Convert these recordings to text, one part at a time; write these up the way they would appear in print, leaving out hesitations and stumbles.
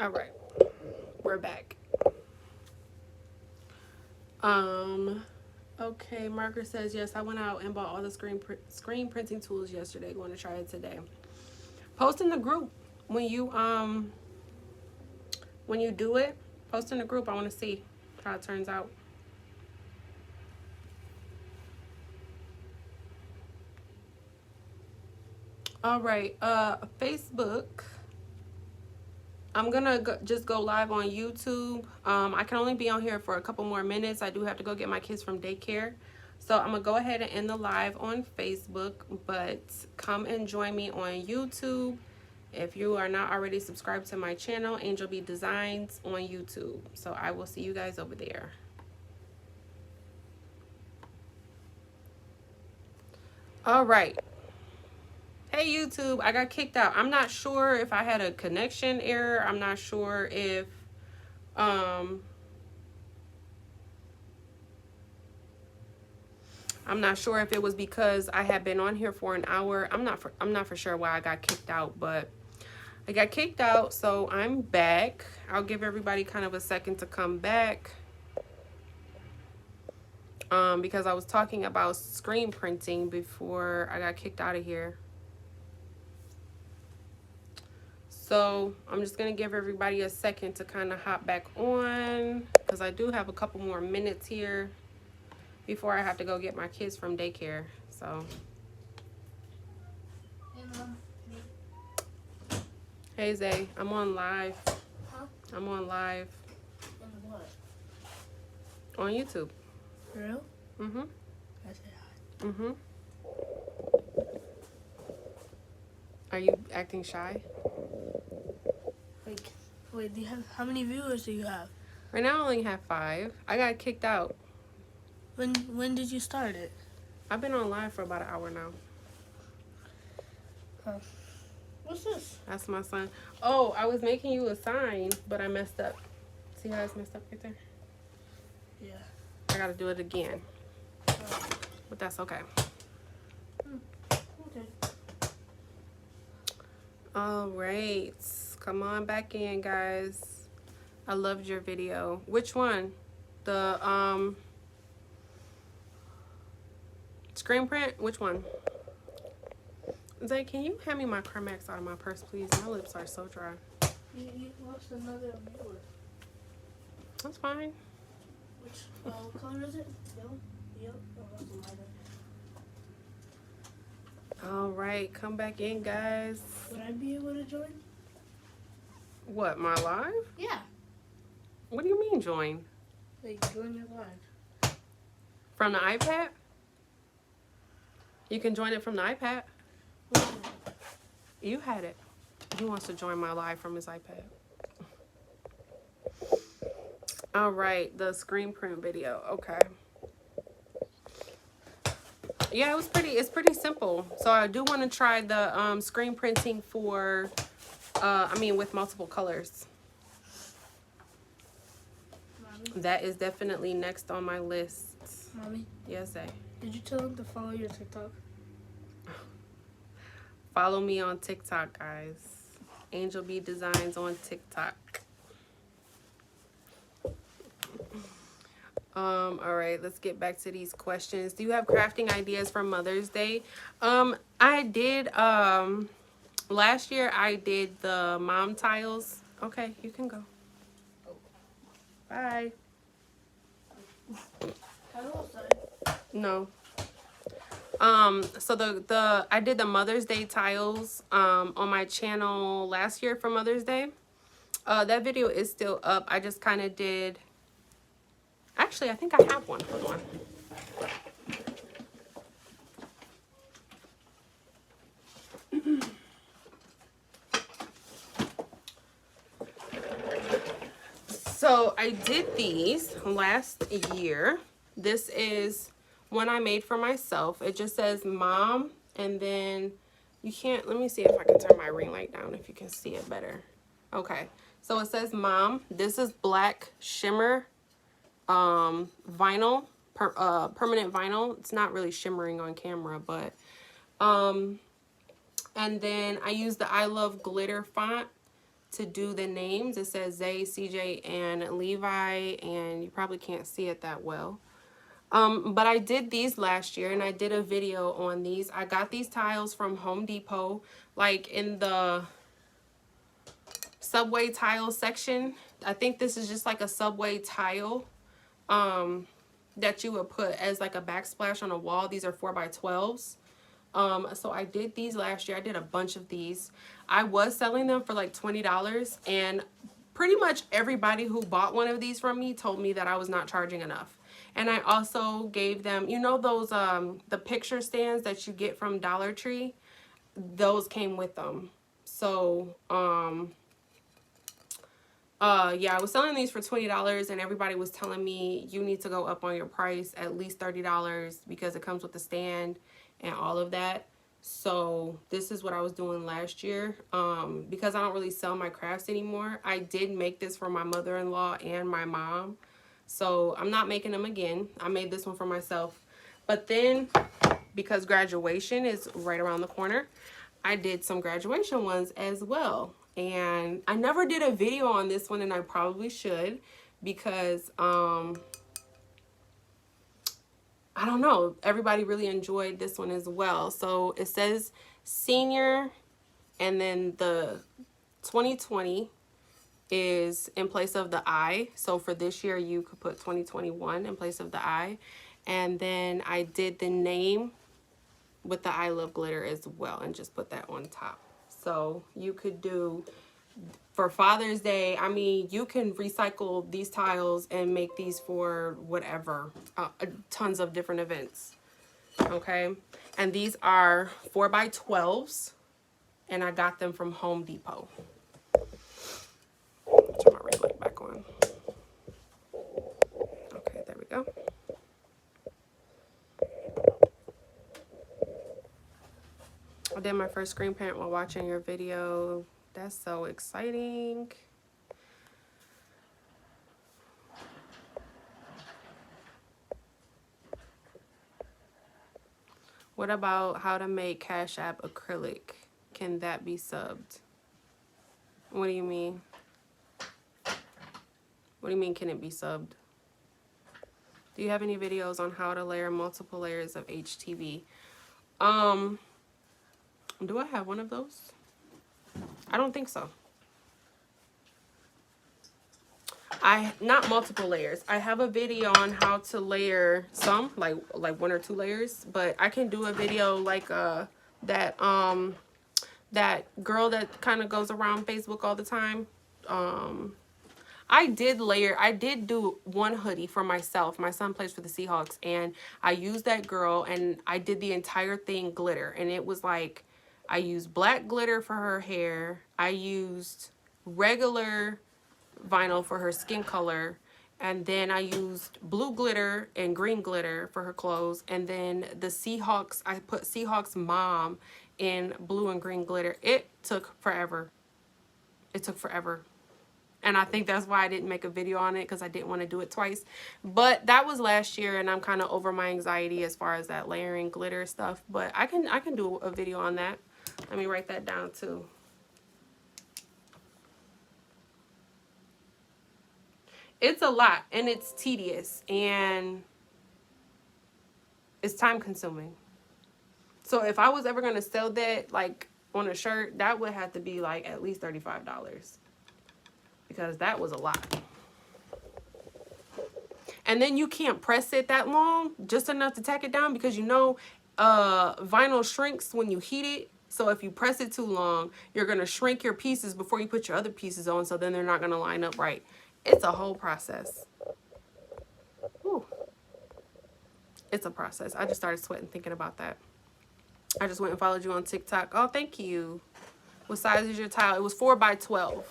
All right, we're back. Okay, Margaret says yes. I went out and bought all the screen printing tools yesterday. Going to try it today. Post in the group when you do it. Post in the group. I want to see how it turns out. All right, Facebook. I'm gonna just go live on YouTube. I can only be on here for a couple more minutes. I do have to go get my kids from daycare. So I'm gonna go ahead and end the live on Facebook, but come and join me on YouTube. If you are not already subscribed to my channel, Angel B Designs on YouTube. So I will see you guys over there. All right. Hey YouTube, I got kicked out. I'm not sure if I had a connection error. I'm not sure if I'm not sure if it was because I had been on here for an hour. I'm not for sure why I got kicked out, but I got kicked out, so I'm back. I'll give everybody kind of a second to come back. Because I was talking about screen printing before I got kicked out of here. So I'm just going to give everybody a second to kind of hop back on, because I do have a couple more minutes here before I have to go get my kids from daycare. So, hey Zay, I'm on live. Huh? I'm on live. On what? On YouTube. For real? Mm-hmm. I said hi. Mm-hmm. Are you acting shy? Wait, do you have, how many viewers do you have? Right now I only have 5. I got kicked out. When did you start it? I've been on live for about an hour now. Huh. What's this? That's my son. Oh, I was making you a sign, but I messed up. See how it's messed up right there? Yeah. I gotta do it again. But that's okay. Okay. All right. Come on back in, guys. I loved your video. Which one? The screen print? Which one? Zay, can you hand me my Carmex out of my purse, please? My lips are so dry. You lost another viewer. That's fine. Which what color is it? Yellow? Yellow? Oh, that's a lighter. All right, come back in, guys. Would I be able to join? What, my live? Yeah. What do you mean join? Like, join your live. From the iPad? You can join it from the iPad. What is it? You had it. He wants to join my live from his iPad. All right, the screen print video. Okay. Yeah, it's pretty simple. So I do want to try the screen printing for, with multiple colors. Mommy? That is definitely next on my list. Mommy? Yes, Zay. Did you tell him to follow your TikTok? Follow me on TikTok, guys. Angel B Designs on TikTok. All right, let's get back to these questions. Do you have crafting ideas for Mother's Day? I did, last year I did the mom tiles. Okay, you can go. Bye. No. So I did the Mother's Day tiles on my channel last year for Mother's Day. That video is still up. I just kind of did. Actually, I think I have one. Hold on. So I did these last year. This is one I made for myself. It just says mom, and then you can't, let me see if I can turn my ring light down if you can see it better. Okay, so it says mom. This is black shimmer vinyl, permanent vinyl. It's not really shimmering on camera, but and then I use the I Love Glitter font to do the names. It says Zay, CJ, and Levi, and you probably can't see it that well. But I did these last year, and I did a video on these. I got these tiles from Home Depot, like in the subway tile section. I think this is just like a subway tile that you would put as like a backsplash on a wall. These are 4x12s. So I did these last year. I did a bunch of these. I was selling them for like $20, and pretty much everybody who bought one of these from me told me that I was not charging enough. And I also gave them, you know, those the picture stands that you get from Dollar Tree, those came with them. So yeah, I was selling these for $20, and everybody was telling me you need to go up on your price at least $30 because it comes with the stand and all of that. So this is what I was doing last year. Because I don't really sell my crafts anymore, I did make this for my mother-in-law and my mom. So I'm not making them again. I made this one for myself. But then, because graduation is right around the corner, I did some graduation ones as well. And I never did a video on this one, and I probably should, because I don't know, everybody really enjoyed this one as well. So it says senior, and then the 2020 is in place of the I. So for this year, you could put 2021 in place of the I. And then I did the name with the I love glitter as well, and just put that on top. So you could do, for Father's Day, I mean, you can recycle these tiles and make these for whatever, tons of different events. Okay, and these are 4x12s, and I got them from Home Depot. Turn my ring light back on. Okay, there we go. I did my first screen print while watching your video. That's so exciting. What about how to make Cash App acrylic? Can that be subbed? What do you mean? What do you mean, can it be subbed? Do you have any videos on how to layer multiple layers of HTV? Do I have one of those? I don't think so. Not multiple layers. I have a video on how to layer some, like 1 or 2 layers, but I can do a video like that girl that kind of goes around Facebook all the time. I did do one hoodie for myself. My son plays for the Seahawks, and I used that girl, and I did the entire thing glitter, and it was like, I used black glitter for her hair. I used regular vinyl for her skin color, and then I used blue glitter and green glitter for her clothes, and then the Seahawks, I put Seahawks mom in blue and green glitter. It took forever. It took forever. And I think that's why I didn't make a video on it, because I didn't want to do it twice. But that was last year, and I'm kind of over my anxiety as far as that layering glitter stuff. But I can do a video on that. Let me write that down too. It's a lot, and it's tedious, and it's time consuming. So if I was ever going to sell that like on a shirt, that would have to be like at least $35, because that was a lot. And then you can't press it that long, just enough to tack it down, because you know vinyl shrinks when you heat it. So if you press it too long, you're going to shrink your pieces before you put your other pieces on, so then they're not going to line up right. It's a whole process. Whew. It's a process. I just started sweating thinking about that. I just went and followed you on TikTok. Oh, thank you. What size is your tile? It was 4x12.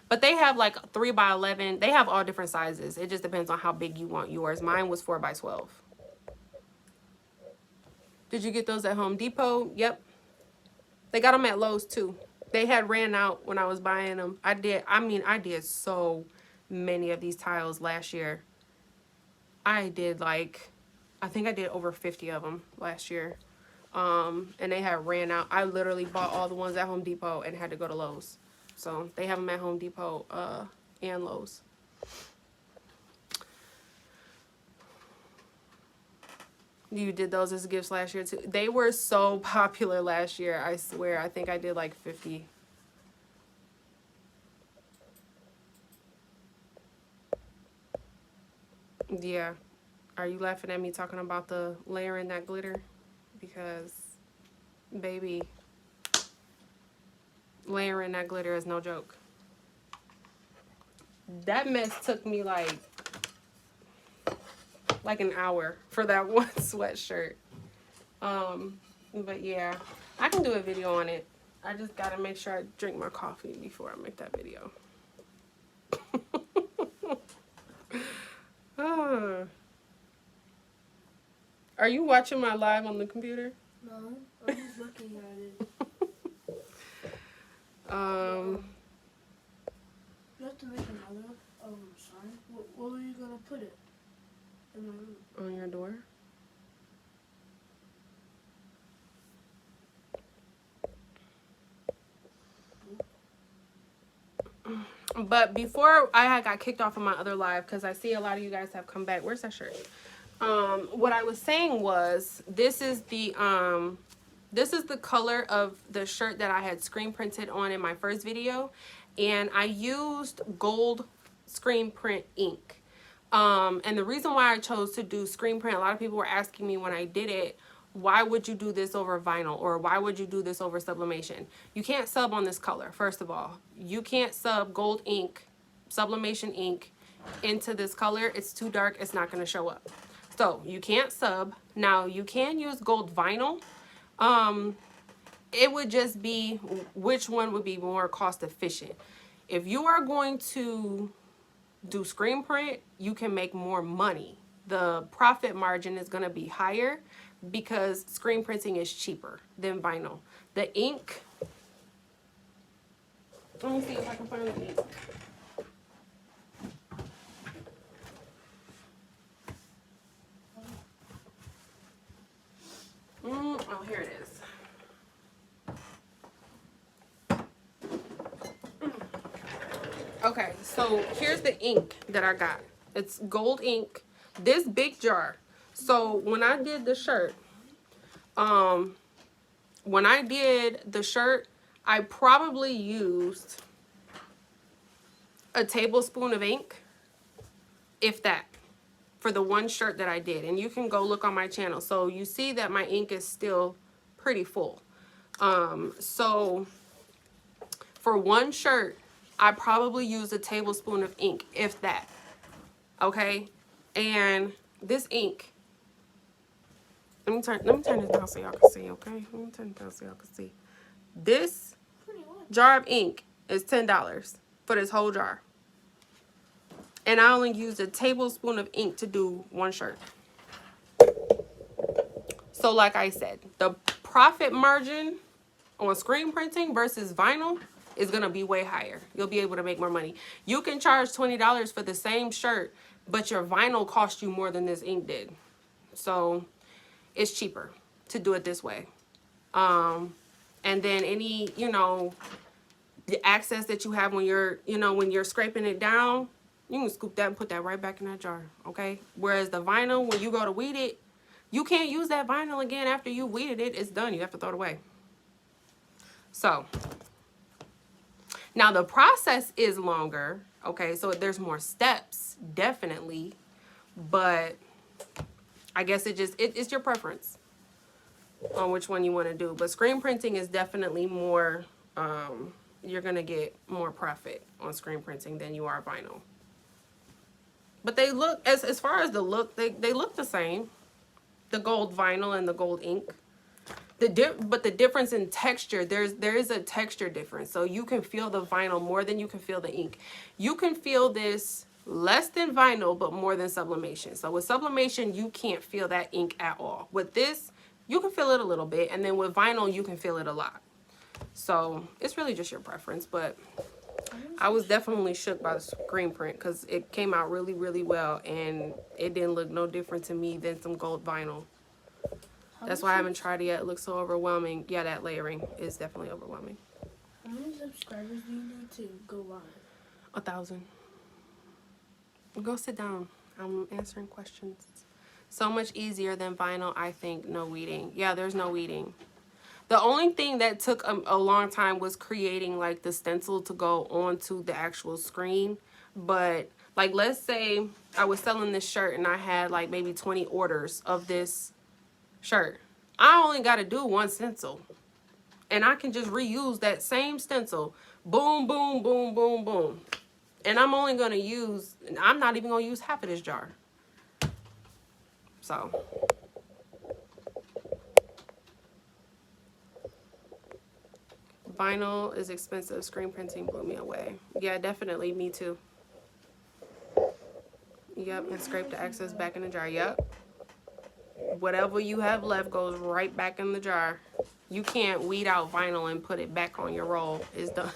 But they have like 3x11. They have all different sizes. It just depends on how big you want yours. Mine was 4x12. Did you get those at Home Depot? Yep. They got them at Lowe's too. They had ran out when I was buying them. I did so many of these tiles last year. I think I did over 50 of them last year. And they had ran out. I literally bought all the ones at Home Depot and had to go to Lowe's. So they have them at Home Depot and Lowe's. You did those as gifts last year too. They were so popular last year. I swear. I think I did like 50. Yeah. Are you laughing at me talking about the layering that glitter? Because, baby, layering that glitter is no joke. That mess took me like an hour for that one sweatshirt. But yeah, I can do a video on it. I just gotta make sure I drink my coffee before I make that video. Are you watching my live on the computer? No, I'm just looking at it. You have to make another sign. Where are you gonna put it? In my room. On your door? But before I got kicked off of my other live, because I see a lot of you guys have come back. Where's that shirt? What I was saying was this is the color of the shirt that I had screen printed on in my first video, and I used gold screen print ink. And the reason why I chose to do screen print, a lot of people were asking me when I did it, why would you do this over vinyl, or why would you do this over sublimation? You can't sub on this color. First of all, you can't sub gold ink, sublimation ink into this color. It's too dark. It's not going to show up. So you can't sub. Now you can use gold vinyl. It would just be which one would be more cost efficient. If you are going to do screen print, you can make more money. The profit margin is going to be higher because screen printing is cheaper than vinyl. The ink, let me see if I can find the ink. Oh, here it is. Okay, so here's the ink that I got. It's gold ink, this big jar. So when I did the shirt, I probably used a tablespoon of ink, if that, for the one shirt that I did. And you can go look on my channel. So you see that my ink is still pretty full. So for one shirt, I probably used a tablespoon of ink, if that. Okay? And this ink, let me turn this down so y'all can see, okay? Let me turn it down so y'all can see. This jar of ink is $10 for this whole jar. And I only used a tablespoon of ink to do one shirt. So like I said, the profit margin on screen printing versus vinyl is going to be way higher. You'll be able to make more money. You can charge $20 for the same shirt, but your vinyl cost you more than this ink did. So it's cheaper to do it this way. And then any, the access that you have when you're, when you're scraping it down, you can scoop that and put that right back in that jar, okay? Whereas the vinyl, when you go to weed it, you can't use that vinyl again after you weeded it. It's done. You have to throw it away. So now the process is longer, okay? So there's more steps, definitely, but I guess it's your preference on which one you want to do. But screen printing is definitely more, you're going to get more profit on screen printing than you are vinyl. But they look, as far as the look, they look the same. The gold vinyl and the gold ink. But the difference in texture, there is a texture difference. So you can feel the vinyl more than you can feel the ink. You can feel this less than vinyl, but more than sublimation. So with sublimation, you can't feel that ink at all. With this, you can feel it a little bit. And then with vinyl, you can feel it a lot. So it's really just your preference. But I was definitely shook by the screen print because it came out really, really well. And it didn't look no different to me than some gold vinyl. That's why I haven't tried it yet. It looks so overwhelming. Yeah, that layering is definitely overwhelming. How many subscribers subscribers do you need to go live? 1,000. Go sit down. I'm answering questions. So much easier than vinyl, I think. No weeding. Yeah, there's no weeding. The only thing that took a long time was creating like the stencil to go onto the actual screen. But like, let's say I was selling this shirt and I had like maybe 20 orders of this shirt. I only got to do one stencil. And I can just reuse that same stencil. Boom, boom, boom, boom, boom. And I'm only going to use, I'm not even going to use half of this jar. So. Vinyl is expensive. Screen printing blew me away. Yeah, definitely. Me too. Yep, and scrape the excess back in the jar. Yep. Whatever you have left goes right back in the jar. You can't weed out vinyl and put it back on your roll. It's done.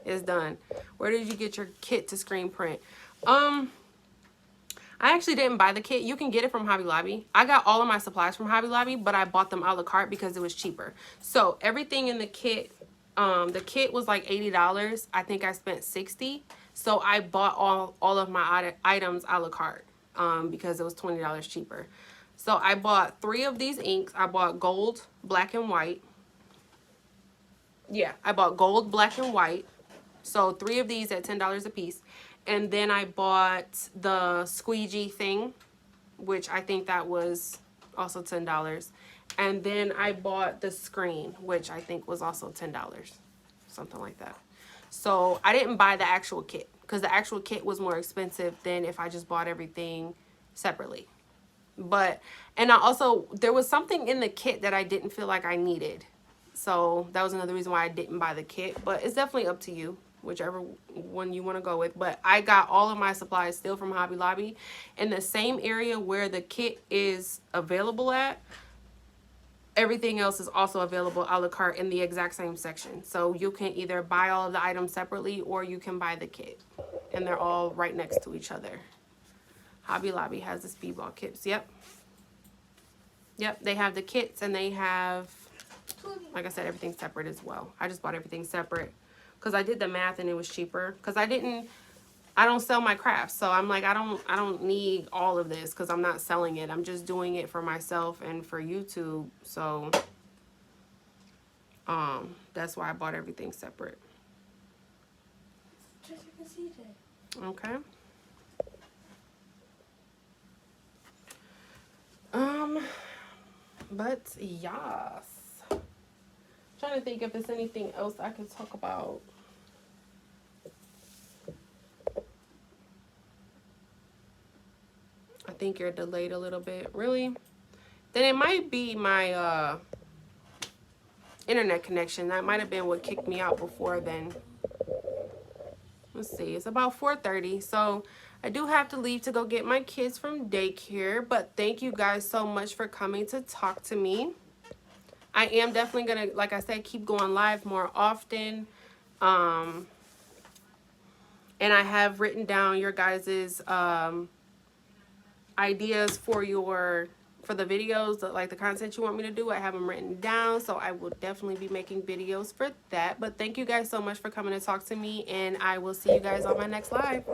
It's done. Where did you get your kit to screen print? I actually didn't buy the kit. You can get it from Hobby Lobby. I got all of my supplies from Hobby Lobby, but I bought them a la carte because it was cheaper. So everything in the kit was like $80. I think I spent $60. So I bought all of my items a la carte because it was $20 cheaper. So I bought 3 of these inks. I bought gold, black, and white. Yeah, I bought gold, black, and white. So 3 of these at $10 a piece. And then I bought the squeegee thing, which I think that was also $10. And then I bought the screen, which I think was also $10. Something like that. So I didn't buy the actual kit because the actual kit was more expensive than if I just bought everything separately. But, and I also, there was something in the kit that I didn't feel like I needed. So that was another reason why I didn't buy the kit. But it's definitely up to you, whichever one you want to go with. But I got all of my supplies still from Hobby Lobby in the same area where the kit is available at. Everything else is also available a la carte in the exact same section. So you can either buy all of the items separately or you can buy the kit. And they're all right next to each other. Hobby Lobby has the speedball kits. Yep. Yep, they have the kits and they have, like I said, everything separate as well. I just bought everything separate because I did the math and it was cheaper. Because I don't sell my crafts. So I'm like, I don't need all of this because I'm not selling it. I'm just doing it for myself and for YouTube. So that's why I bought everything separate. Okay. But yes. Trying to think if there's anything else I can talk about. I think you're delayed a little bit. Really? Then it might be my internet connection. That might have been what kicked me out before then. Let's see. It's about 4:30. So I do have to leave to go get my kids from daycare. But thank you guys so much for coming to talk to me. I am definitely going to, like I said, keep going live more often. And I have written down your guys's ideas for the videos, like the content you want me to do. I have them written down, so I will definitely be making videos for that. But thank you guys so much for coming to talk to me, and I will see you guys on my next live.